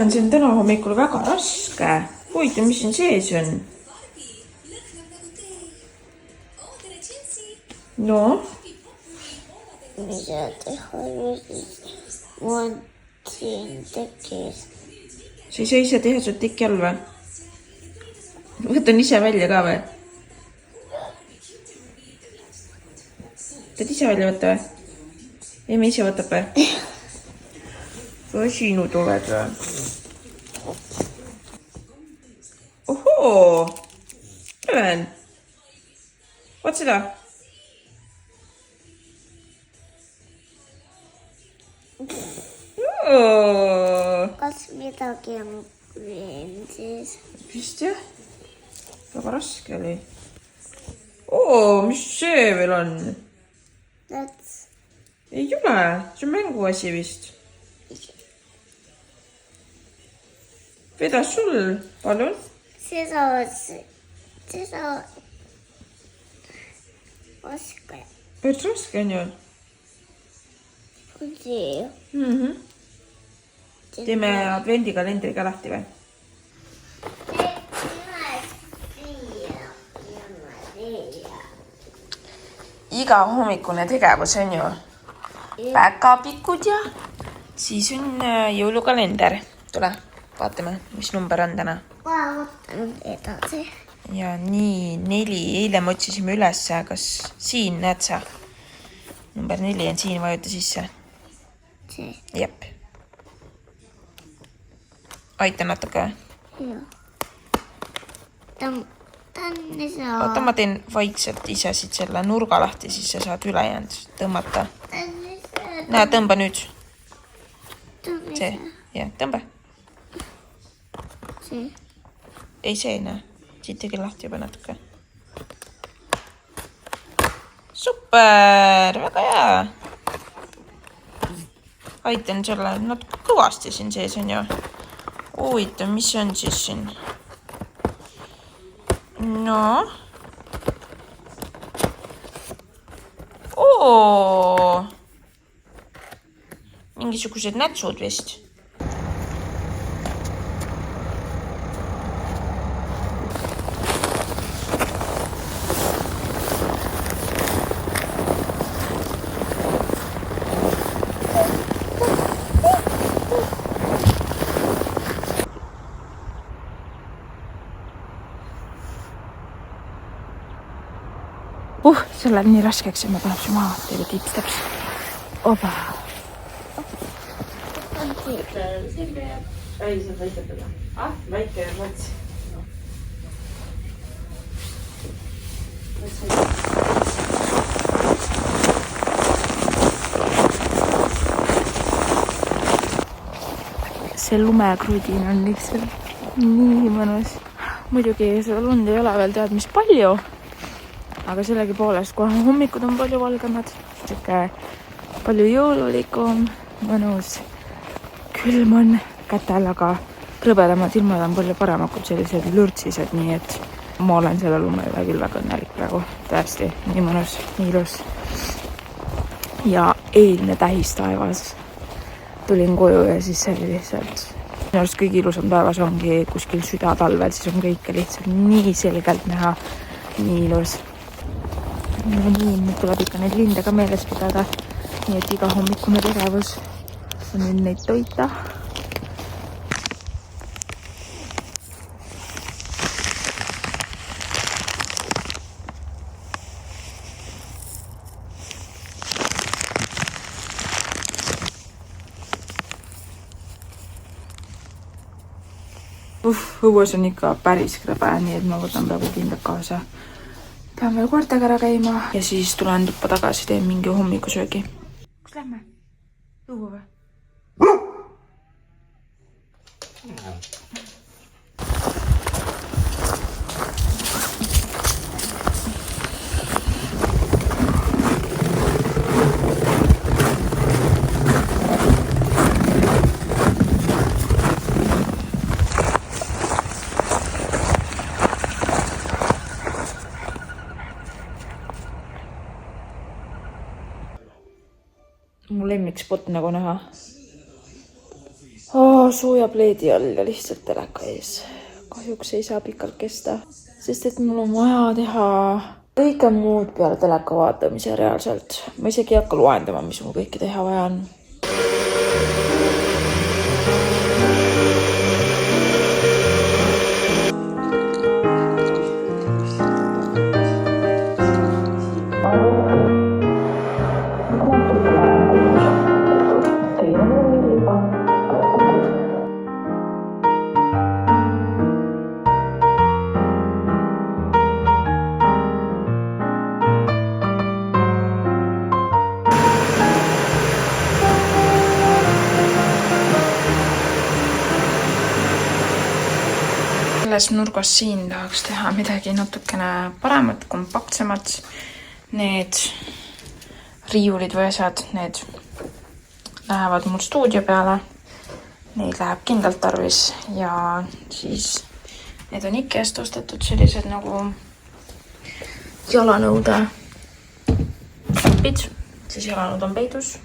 on siin täna hommikul väga raske. Huvitav, mis siin sees on? No? Mida teha siin tekis? Sa ei saa ise teha su teki all või? Võtan ise välja ka või? Tahad ise välja võtta või? Emme ise võtab või? Või sinu tuled või? Ohoo! Olen. Vaat seda. Kas midagi on siis? Vist jah. Väga raske oli. Oo, mis see veel on? Ei ole. See on mänguasi vist. Vedas sul, palun? Seda raske. Päris raske on ju. Teeme advendikalendri ka lahti või? Iga hommikune tegevus on ju päkapikud ja siis on jõulukalender. Tule, vaatame, mis number on täna. Vaatan edasi. Ja nii, 4. Eile me otsisime üles, kas siin näed sa? Number 4 on siin, vajuta sisse. See. Jep. Aita natuke. Joo. Tänne Oota, ma teen vaikselt ise siit selle nurga lahti, siis sa saad ülejäänud tõmmata. Näe, tõmba nüüd. See, jah, tõmba. See. Ei see, näe. Siit tegi lahti juba natuke. Super, väga hea. Aitan selle natuke kõvasti siin sees on ju. Huvitav, mis on siis siin? No. Oo. Mingisugused nätsud vist. See läheb nii raskeks, et ma paneb su maha teile tips-taps. Opa. Siin peab päriselt väiketada. Väike mõts. See lumekrudin on lihtsalt nii mõnus. Muidugi seda lund ei ole veel tead mis palju. Aga sellegi poolest, kohe hommikud on palju valgemad, palju jõululikum, mõnus, külm on kätel, aga krõbedamad ilmad on palju paremad kui sellised lürtsised, nii et ma olen selle lume üle küll väga õnnelik praegu, tõesti, nii mõnus, nii ilus. Ja eilne tähistaevas tulin koju ja siis see oli lihtsalt, minu arust kõige ilusam taevas ongi kuskil südatalvel, siis on kõike lihtsalt nii selgelt näha, nii ilus. Ja nii, nüüd tuleb ikka neid linde ka meeles pidada, nii et iga hommikune tegevus on nüüd neid toita. Õues on ikka päris krõbe, nii et ma võtan praegu kindlalt kaasa. Pean veel koertega ära käima ja siis tulen tuppa tagasi, teen mingi hommikusöögi. Kus lähme? Õue või? Mu lemmikspot nagu näha. sooja pleedi all ja lihtsalt teleka ees. Kahjuks ei saa pikalt kesta, sest et mul on vaja teha kõike muud peale teleka vaatamise reaalselt. Ma isegi ei hakka loendama, mis mul kõike teha vaja on. Selles nurgas siin tahaks teha midagi natukene paremat, kompaktsemat. Need riiulid või asjad, need lähevad mul stuudio peale. Neid läheb kindlalt tarvis ja siis need on Ikeast ostetud sellised nagu jalanõude klapid. Siis jalanõud on peidus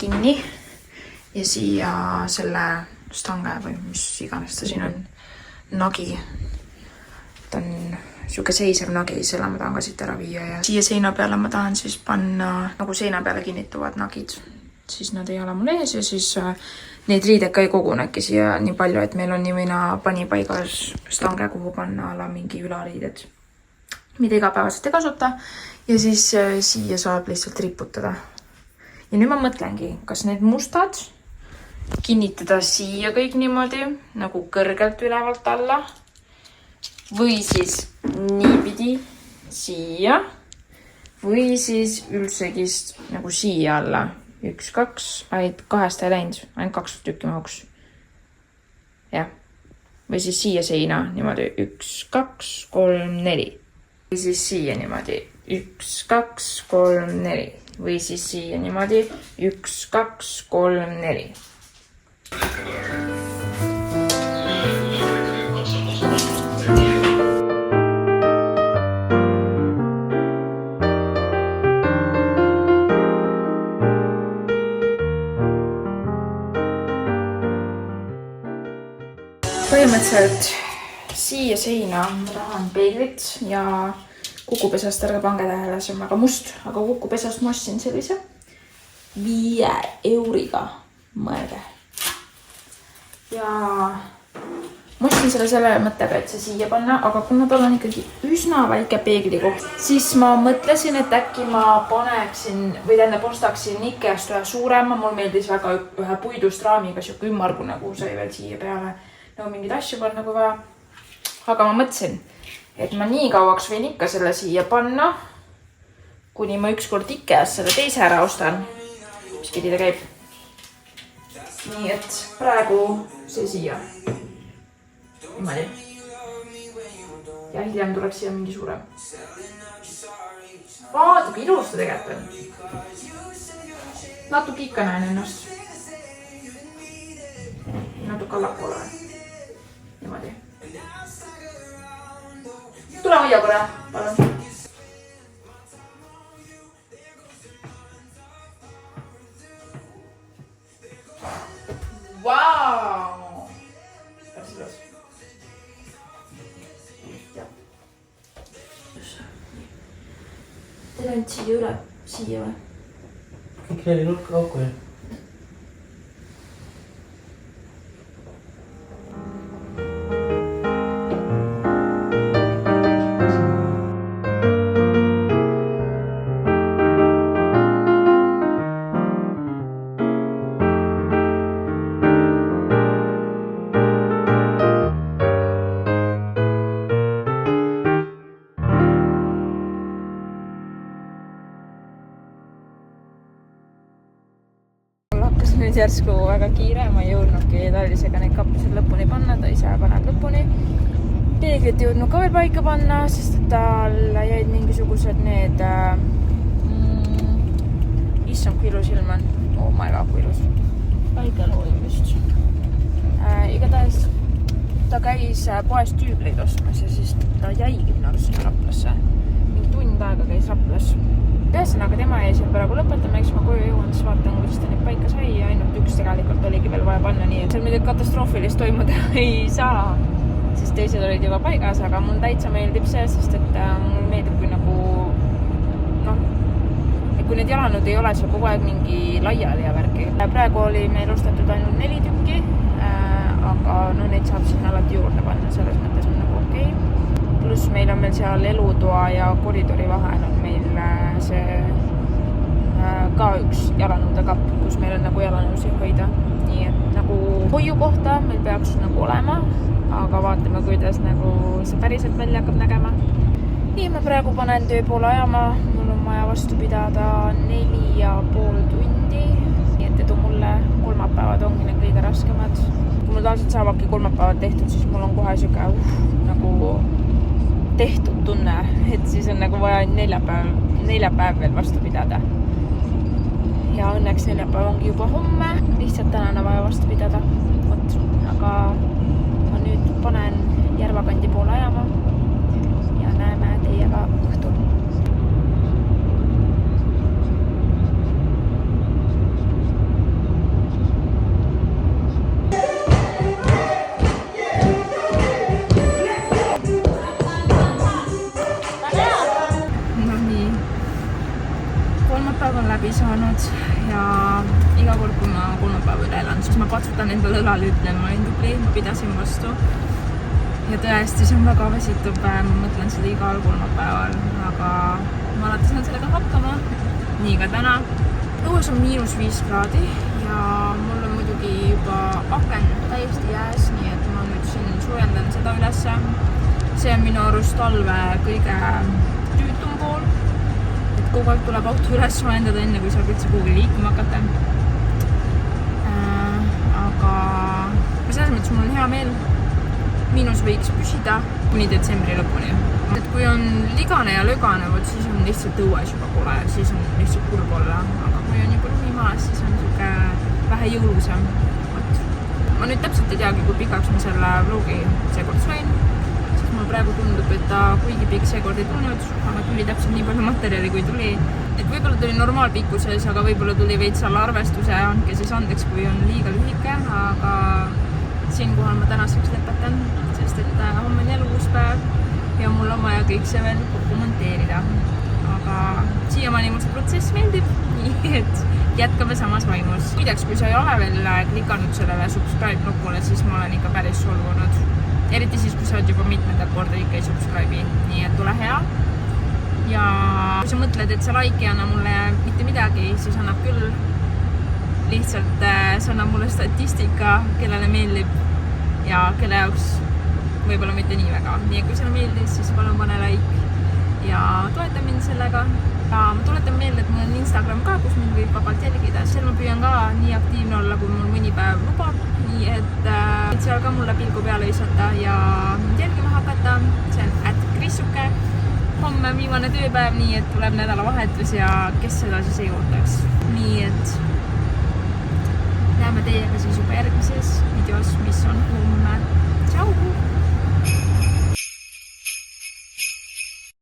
kinni ja siia selle stange või mis iganes ta siin on. Nagi. Ta on siuke seisev nagi, selle ma tahan ka siit ära viia ja siia seina peale ma tahan siis panna nagu seina peale kinnituvad nagid. Siis nad ei ole mul ees ja siis neid riided ka ei kogunegi siia nii palju, et meil on nii võina panipaigas stange, kuhu panna ala mingi ülariided, mida igapäevaselt ei kasuta ja siis siia saab lihtsalt riputada. Ja nüüd ma mõtlengi, kas need mustad kinnitada siia kõik niimoodi, nagu kõrgelt ülevalt alla. Või siis niipidi siia. Või siis üldsegist nagu siia alla. 1, 2, ainult 2 ei läinud. Ainult 2 tükki mahuks. Jah. Või siis siia seina niimoodi 1, 2, 3, 4. Või siis siia niimoodi 1, 2, 3, 4. Või siis siia niimoodi 1, 2, 3, 4. Põhimõtteliselt siia seina ma tahan peeglit ja kukupesast, ärge pange tähele, see on väga must, aga kukupesast ma ostsin sellise 5 euriga, mõelge. Ja ma ostsin selle mõttega, et see siia panna, aga kuna tal on ikkagi üsna väike peegli koht, siis ma mõtlesin, et äkki ma paneksin või tähendab ostaksin Ikeast ühe suurema. Mul meeldis väga ühe puidust raamiga siuke ümmargune, kuhu sai veel siia peale nagu mingid asju panna kui vaja. Aga ma mõtlesin, et ma nii kauaks võin ikka selle siia panna, kuni ma ükskord Ikeast selle teise ära ostan, mis pidi ta käib. Nii et praegu see siia. Niimoodi. Ja hiljem tuleks siia mingi suurem. Vaata, kui ilus ta tegelikult on. Natuke ikka näen ennast. Natuke allapoole. Niimoodi. Tule hoia korra, palun. Vau! Päris ilus. Teil on siia üle, siia või? Kõik neil nurka auku ja. Nüüd järsku väga kiire, ma ei jõudnudki Tallisega neid kappised lõpuni panna, ta ise paneb lõpuni. Peeglit jõudnud ka veel paika panna, sest tal jäid mingisugused need issand, kui ilus ilm on. Oh my god, kui ilus. Väike loim just. Igatahes ta käis poest tüübleid ostmas ja siis ta jäigi minu arust sinna Raplasse. Mingi tund aega käis Raplas. Ühesõnaga, tema jäi seal praegu lõpetama, eks ma koju jõuan, siis vaatan, kuidas ta nüüd paika sai ja ainult üks tegelikult oligi veel vaja panna, nii et seal midagi katastroofilist toimuda ei saa, sest teised olid juba paigas, aga mul täitsa meeldib see, sest et mul meeldib, kui nagu kui need jalanõud ei ole seal kogu aeg mingi laiali ja värki. Praegu oli meil ostetud ainult 4 tükki, aga neid saab sinna alati juurde panna, selles mõttes on nagu okei. Pluss meil on meil seal elutoa ja koridori vahel on meil see ka üks jalanõude kapp, kus meil on nagu jalanõusid hoida. Nii et nagu hoiu kohta meil peaks nagu olema, aga vaatame, kuidas nagu see päriselt välja hakkab nägema. Nii ma praegu panen töö poole ajama, mul on vaja vastu pidada 4,5 tundi, nii et edu mulle kolmapäevad ongi need kõige raskemad. Kui mul tavaliselt saavadki kolmapäevad tehtud, siis mul on kohe siuke nagu tehtud tunne, et siis on nagu vaja neljapäev veel vastu pidada. Ja õnneks neljapäev ongi juba homme, lihtsalt tänane vaja vastu pidada. Aga ma nüüd panen Järvakandi poole ajama. Näeme teiega õhtul. No nii. Kolmapäev on läbi saanud ja iga kord, kui ma kolmapäeva üle elan, siis ma patsutan endale õlale, ütlen, ma olin tubli, ma pidasin vastu. Ja tõesti, see on väga väsitav päev, ma mõtlen seda igal kolmapäeval, aga ma alati saan sellega hakkama. Nii ka täna. Õues on -5 kraadi ja mul on muidugi juba aken täiesti jääs, nii et ma nüüd siin soojendan seda ülesse. See on minu arust talve kõige tüütum pool, et kogu aeg tuleb auto üles soojendada enne, kui saab üldse kuhugi liikuma hakata. Aga selles mõttes mul on hea meel. Miinus võiks püsida kuni detsembri lõpuni. Et kui on ligane ja lögane, siis on lihtsalt õues juba pole, siis on lihtsalt kurb olla. Aga kui on juba lumi maas, siis on siuke vähe jõulusam. Ma nüüd täpselt ei teagi, kui pikaks ma selle vlogi seekord sain. Sest mul praegu tundub, et ta kuigi pikk seekord ei tulnud, aga tuli täpselt nii palju materjali, kui tuli. Et võib-olla tuli normaalpikkuses, aga võib-olla tuli veits alla arvestuse, andke siis andeks, kui on liiga lühike, aga siinkohal ma tänaseks lõpetan, sest et homme on jälle uus päev ja mul on vaja kõik see veel kokku monteerida. Aga siiamaani mul see protsess meeldib, nii et jätkame samas vaimus. Muideks, kui sa ei ole veel klikanud sellele subscribe nupule, siis ma olen ikka päris solvunud. Eriti siis, kui sa oled juba mitmendat korda ikka ei subscribe'i, nii et tule hea. Ja kui sa mõtled, et see like ei anna mulle mitte midagi, siis annab küll. Lihtsalt see annab mulle statistika, kellele meeldib ja kelle jaoks võib-olla mitte nii väga. Nii et kui sulle meeldis, siis palun pane like ja toeta mind sellega. Ja ma tuletan meelde, et mul on Instagram ka, kus mind võib vabalt jälgida. Seal ma püüan ka nii aktiivne olla, kui mul mõni päev lubab. Nii et seal ka mulle pilgu peale visata ja mind jälgima hakata. See on @Krissuke. Homme viimane tööpäev, nii et tuleb nädalavahetus ja kes seda siis ei ootaks. Nii et näeme teiega siis juba järgmises videos, mis on homme. Tšau!